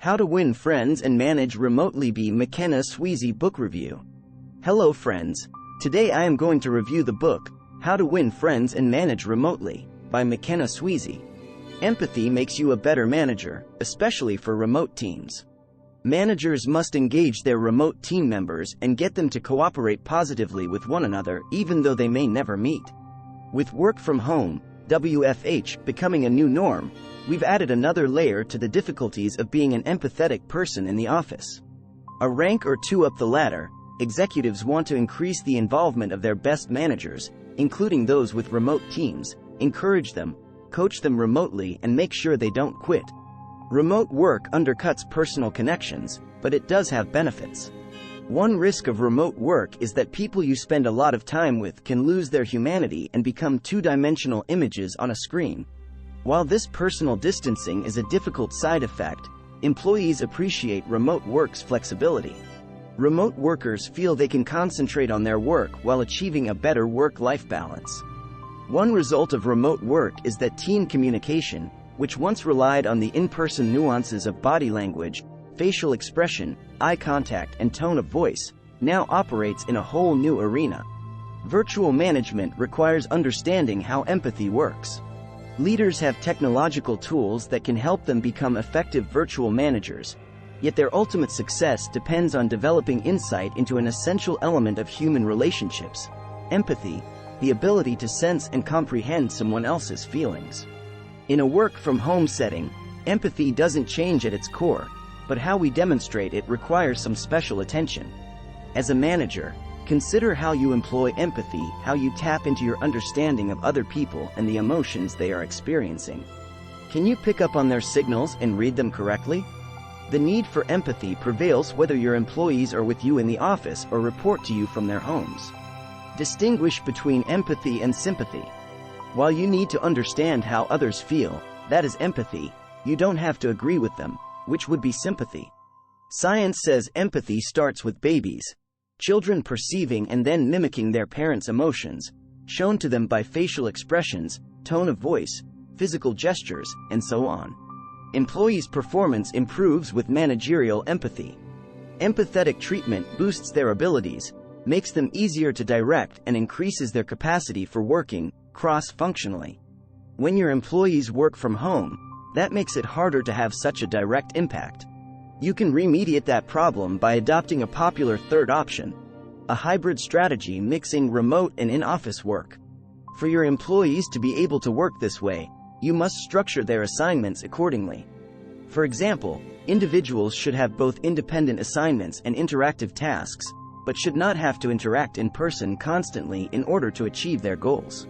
How to Win Friends and Manage Remotely by McKenna Sweezy Book Review. Hello friends. Today I am going to review the book, How to Win Friends and Manage Remotely, by McKenna Sweezy. Empathy makes you a better manager, especially for remote teams. Managers must engage their remote team members and get them to cooperate positively with one another even though they may never meet. With work from home, WFH, becoming a new norm, we've added another layer to the difficulties of being an empathetic person in the office. A rank or two up the ladder, executives want to increase the involvement of their best managers, including those with remote teams, encourage them, coach them remotely, and make sure they don't quit. Remote work undercuts personal connections, but it does have benefits. One risk of remote work is that people you spend a lot of time with can lose their humanity and become two-dimensional images on a screen. While this personal distancing is a difficult side effect, employees appreciate remote work's flexibility. Remote workers feel they can concentrate on their work while achieving a better work-life balance. One result of remote work is that team communication, which once relied on the in-person nuances of body language, facial expression, eye contact, and tone of voice, now operates in a whole new arena. Virtual management requires understanding how empathy works. Leaders have technological tools that can help them become effective virtual managers, yet their ultimate success depends on developing insight into an essential element of human relationships: empathy, the ability to sense and comprehend someone else's feelings. In a work-from-home setting, empathy doesn't change at its core, but how we demonstrate it requires some special attention. As a manager, consider how you employ empathy, how you tap into your understanding of other people and the emotions they are experiencing. Can you pick up on their signals and read them correctly? The need for empathy prevails whether your employees are with you in the office or report to you from their homes. Distinguish between empathy and sympathy. While you need to understand how others feel, that is empathy, you don't have to agree with them, which would be sympathy. Science says empathy starts with babies. Children perceiving and then mimicking their parents' emotions, shown to them by facial expressions, tone of voice, physical gestures, and so on. Employees' performance improves with managerial empathy. Empathetic treatment boosts their abilities, makes them easier to direct, and increases their capacity for working cross-functionally. When your employees work from home, that makes it harder to have such a direct impact. You can remediate that problem by adopting a popular third option: a hybrid strategy mixing remote and in-office work. For your employees to be able to work this way, you must structure their assignments accordingly. For example, individuals should have both independent assignments and interactive tasks, but should not have to interact in person constantly in order to achieve their goals.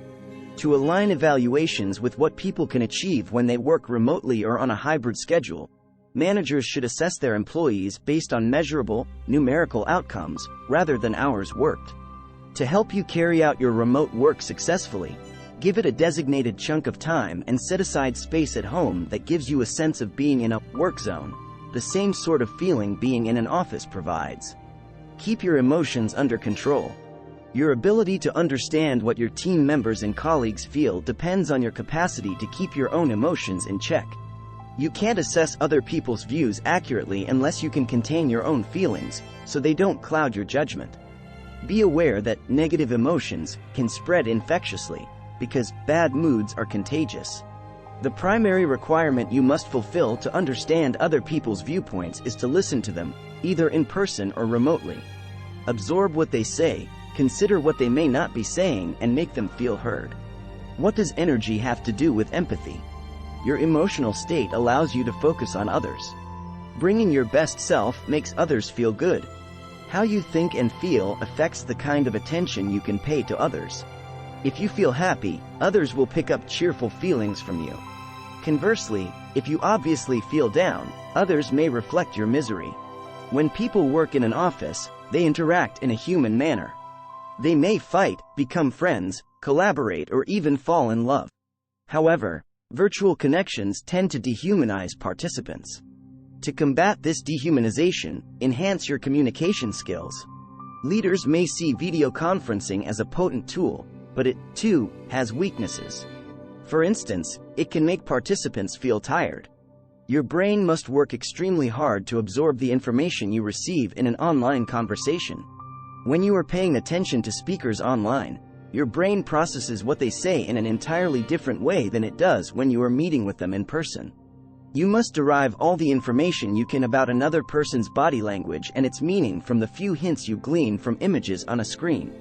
To align evaluations with what people can achieve when they work remotely or on a hybrid schedule, managers should assess their employees based on measurable, numerical outcomes, rather than hours worked. To help you carry out your remote work successfully, give it a designated chunk of time and set aside space at home that gives you a sense of being in a work zone, the same sort of feeling being in an office provides. Keep your emotions under control. Your ability to understand what your team members and colleagues feel depends on your capacity to keep your own emotions in check. You can't assess other people's views accurately unless you can contain your own feelings, so they don't cloud your judgment. Be aware that negative emotions can spread infectiously, because bad moods are contagious. The primary requirement you must fulfill to understand other people's viewpoints is to listen to them, either in person or remotely. Absorb what they say, consider what they may not be saying, and make them feel heard. What does energy have to do with empathy? Your emotional state allows you to focus on others. Bringing your best self makes others feel good. How you think and feel affects the kind of attention you can pay to others. If you feel happy, others will pick up cheerful feelings from you. Conversely, if you obviously feel down, others may reflect your misery. When people work in an office, they interact in a human manner. They may fight, become friends, collaborate, or even fall in love. However, virtual connections tend to dehumanize participants. To combat this dehumanization, enhance your communication skills. Leaders may see video conferencing as a potent tool, but it, too, has weaknesses. For instance, it can make participants feel tired. Your brain must work extremely hard to absorb the information you receive in an online conversation. When you are paying attention to speakers online, your brain processes what they say in an entirely different way than it does when you are meeting with them in person. You must derive all the information you can about another person's body language and its meaning from the few hints you glean from images on a screen.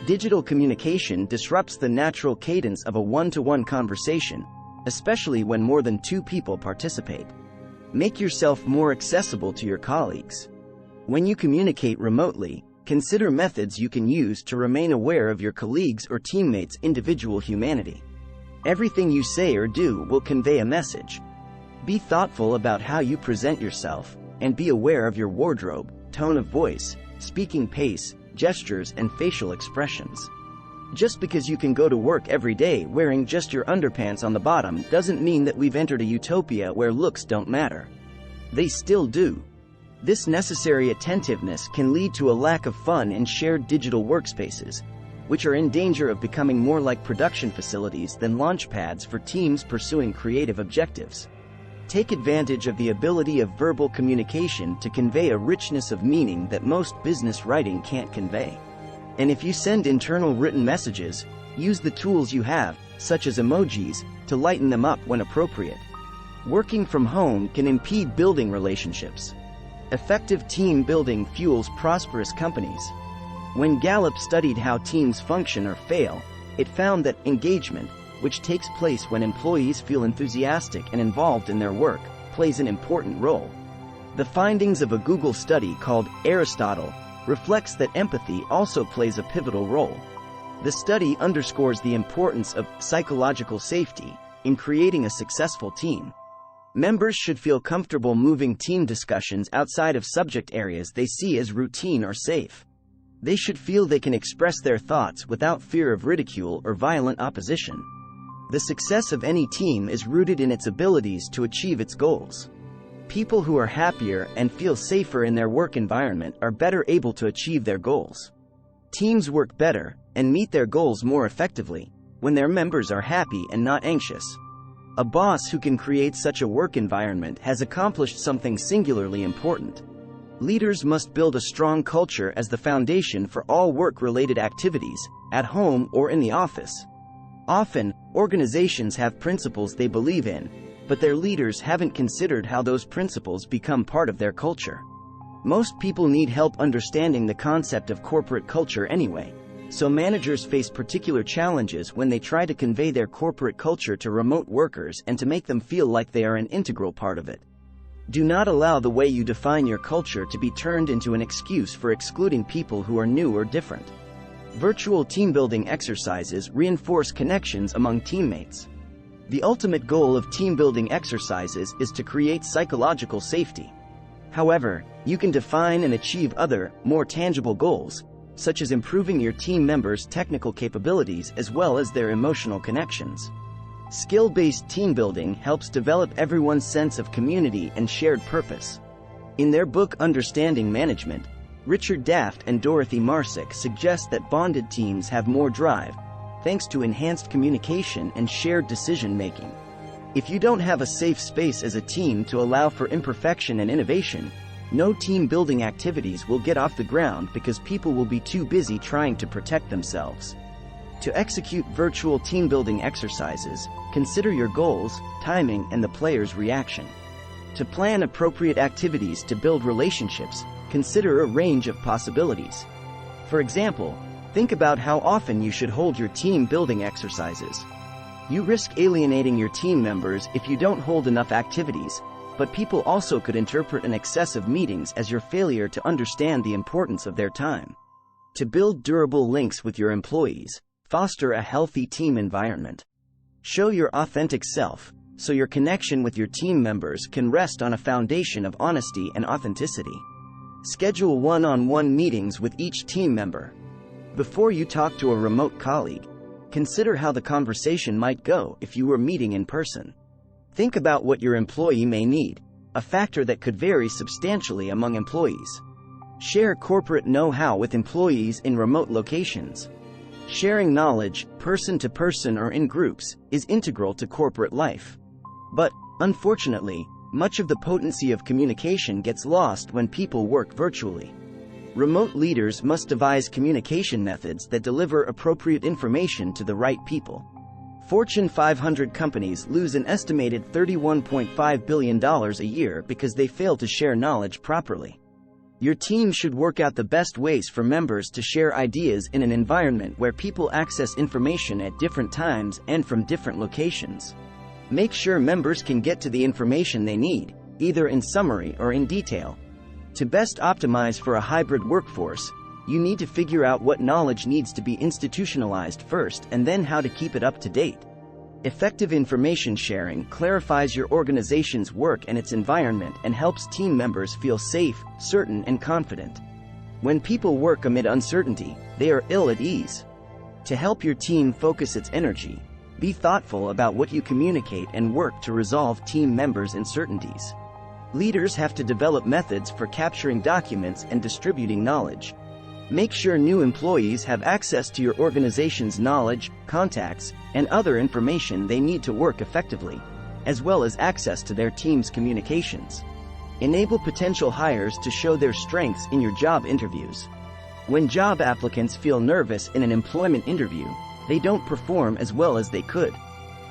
Digital communication disrupts the natural cadence of a one-to-one conversation, especially when more than two people participate. Make yourself more accessible to your colleagues. When you communicate remotely, consider methods you can use to remain aware of your colleagues' or teammates' individual humanity. Everything you say or do will convey a message. Be thoughtful about how you present yourself, and be aware of your wardrobe, tone of voice, speaking pace, gestures, and facial expressions. Just because you can go to work every day wearing just your underpants on the bottom doesn't mean that we've entered a utopia where looks don't matter. They still do. This necessary attentiveness can lead to a lack of fun in shared digital workspaces, which are in danger of becoming more like production facilities than launch pads for teams pursuing creative objectives. Take advantage of the ability of verbal communication to convey a richness of meaning that most business writing can't convey. And if you send internal written messages, use the tools you have, such as emojis, to lighten them up when appropriate. Working from home can impede building relationships. Effective team building fuels prosperous companies. When Gallup studied how teams function or fail, it found that engagement, which takes place when employees feel enthusiastic and involved in their work, plays an important role. The findings of a Google study called Aristotle reflects that empathy also plays a pivotal role. The study underscores the importance of psychological safety in creating a successful team. Members should feel comfortable moving team discussions outside of subject areas they see as routine or safe. They should feel they can express their thoughts without fear of ridicule or violent opposition. The success of any team is rooted in its abilities to achieve its goals. People who are happier and feel safer in their work environment are better able to achieve their goals. Teams work better and meet their goals more effectively when their members are happy and not anxious. A boss who can create such a work environment has accomplished something singularly important. Leaders must build a strong culture as the foundation for all work-related activities, at home or in the office. Often, organizations have principles they believe in, but their leaders haven't considered how those principles become part of their culture. Most people need help understanding the concept of corporate culture anyway, so managers face particular challenges when they try to convey their corporate culture to remote workers and to make them feel like they are an integral part of it. Do not allow the way you define your culture to be turned into an excuse for excluding people who are new or different. Virtual team-building exercises reinforce connections among teammates. The ultimate goal of team-building exercises is to create psychological safety. However, you can define and achieve other, more tangible goals, such as improving your team members' technical capabilities as well as their emotional connections. Skill-based team building helps develop everyone's sense of community and shared purpose. In their book Understanding Management, Richard Daft and Dorothy Marsick suggest that bonded teams have more drive, thanks to enhanced communication and shared decision-making. If you don't have a safe space as a team to allow for imperfection and innovation, no team-building activities will get off the ground because people will be too busy trying to protect themselves. To execute virtual team-building exercises, consider your goals, timing, and the player's reaction. To plan appropriate activities to build relationships, consider a range of possibilities. For example, think about how often you should hold your team-building exercises. You risk alienating your team members if you don't hold enough activities, but people also could interpret an excess of meetings as your failure to understand the importance of their time. To build durable links with your employees, foster a healthy team environment. Show your authentic self, so your connection with your team members can rest on a foundation of honesty and authenticity. Schedule one-on-one meetings with each team member. Before you talk to a remote colleague, consider how the conversation might go if you were meeting in person. Think about what your employee may need, a factor that could vary substantially among employees. Share corporate know-how with employees in remote locations. Sharing knowledge, person to person or in groups, is integral to corporate life. But, unfortunately, Much of the potency of communication gets lost when people work virtually. Remote leaders must devise communication methods that deliver appropriate information to the right people. Fortune 500 companies lose an estimated $31.5 billion a year because they fail to share knowledge properly. Your team should work out the best ways for members to share ideas in an environment where people access information at different times and from different locations. Make sure members can get to the information they need, either in summary or in detail. To best optimize for a hybrid workforce, you need to figure out what knowledge needs to be institutionalized first and then how to keep it up to date. Effective information sharing clarifies your organization's work and its environment and helps team members feel safe, certain, and confident. When people work amid uncertainty, they are ill at ease. To help your team focus its energy, be thoughtful about what you communicate and work to resolve team members' uncertainties. Leaders have to develop methods for capturing documents and distributing knowledge. Make sure new employees have access to your organization's knowledge, contacts, and other information they need to work effectively, as well as access to their team's communications. Enable potential hires to show their strengths in your job interviews. When job applicants feel nervous in an employment interview, they don't perform as well as they could.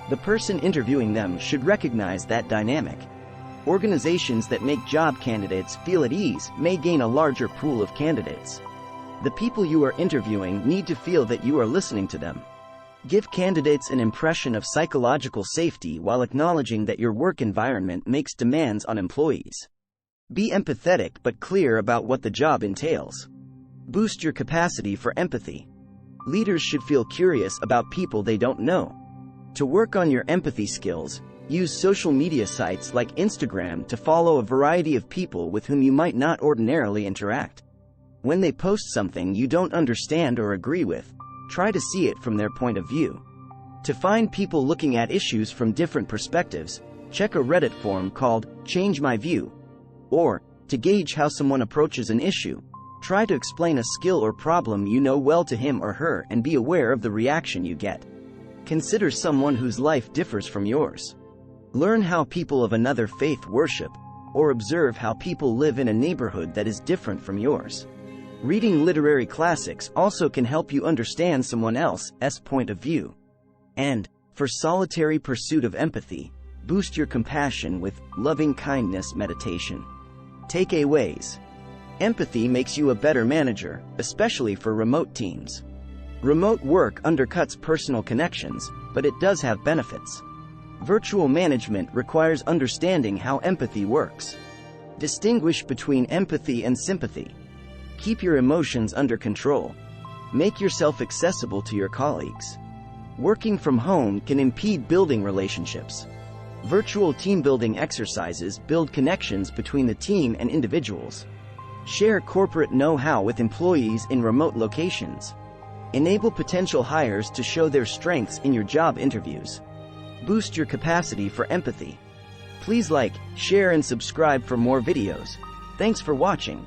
The person interviewing them should recognize that dynamic. Organizations that make job candidates feel at ease may gain a larger pool of candidates. The people you are interviewing need to feel that you are listening to them. Give candidates an impression of psychological safety while acknowledging that your work environment makes demands on employees. Be empathetic but clear about what the job entails. Boost your capacity for empathy. Leaders should feel curious about people they don't know. To work on your empathy skills, use social media sites like Instagram to follow a variety of people with whom you might not ordinarily interact. When they post something you don't understand or agree with, try to see it from their point of view. To find people looking at issues from different perspectives, check a Reddit forum called Change My View. Or, to gauge how someone approaches an issue, try to explain a skill or problem you know well to him or her and be aware of the reaction you get. Consider someone whose life differs from yours. Learn how people of another faith worship, or observe how people live in a neighborhood that is different from yours. Reading literary classics also can help you understand someone else's point of view. And, for solitary pursuit of empathy, boost your compassion with loving kindness meditation. Takeaways. Empathy makes you a better manager, especially for remote teams. Remote work undercuts personal connections, but it does have benefits. Virtual management requires understanding how empathy works. Distinguish between empathy and sympathy. Keep your emotions under control. Make yourself accessible to your colleagues. Working from home can impede building relationships. Virtual team building exercises build connections between the team and individuals. Share corporate know-how with employees in remote locations. Enable potential hires to show their strengths in your job interviews. Boost your capacity for empathy. Please like, share, and subscribe for more videos. Thanks for watching.